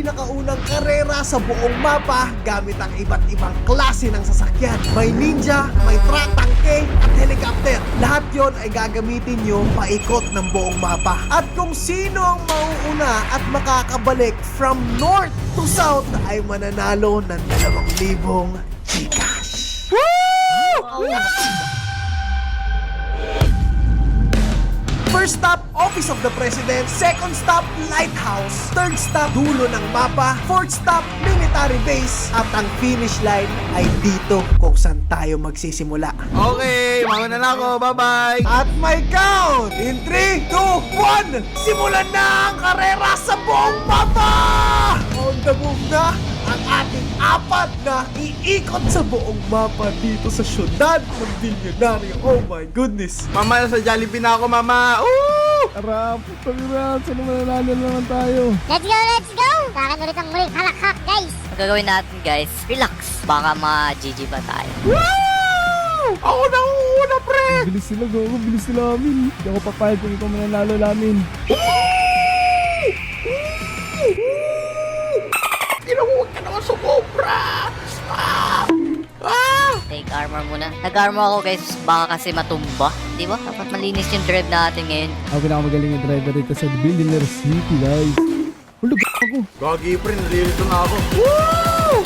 Pinakaunang karera sa buong mapa gamit ang iba't ibang klase ng sasakyan. May ninja, may truck, tangke at helicopter. Lahat yon ay gagamitin nyo paikot ng buong mapa. At kung sino ang mauuna at makakabalik from north to south ay mananalo ng 2,000 Gcash. Woo! First stop, Office of the President. Second stop, Lighthouse. Third stop, dulo ng mapa. Fourth stop, military base. At ang finish line ay dito kung saan tayo magsisimula. Okay, mauna na ako. Bye-bye. At may count! In 3, 2, 1! Simulan na ang karera sa buong mapa! On the move na ang ating apat na iikot sa buong mapa dito sa syudad ng Bilyonaryo. Oh my goodness! Mama, nasa Jollibee na ako, mama. Woo! Tara, pagkira, saan mananalo naman tayo? Let's go, let's go! Sa akin ulit ang muling halakhak, guys! Ang gagawin natin guys, relax. Baka ma-GG pa tayo. Woo! Ako na una, pre! Bilis sila, gogo, bilis sila amin. Hindi ako papayag kung ikaw mananalo namin. Huwag ka naman sumobra! Take armor muna. Nag-armor ako guys, baka kasi matumba. Di ba? Dapat malinis yung drive natin ngayon. Ako pinakamagaling yung driver dito sa Billionaire City, guys. Hulog ako. Gagi, pre, nalilito na ako. Woo!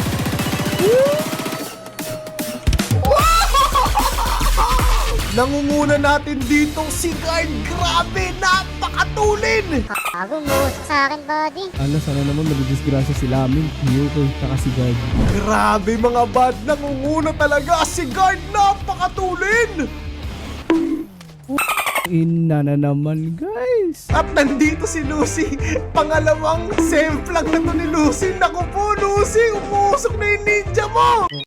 Nangunguna natin ditong si Guard. Grabe, napakatulin! Bago mo sa akin, buddy. Ala, sana naman madidisgrasya si Lamin, Yuko, saka si Guard. Grabe mga bad, nangunguna talaga si Guard. Napakatulin! Ina na naman, guys. At nandito si Lucy. Pangalawang save lang na to ni Lucy. Naku po, Lucy, umuusok na yung ninja mo!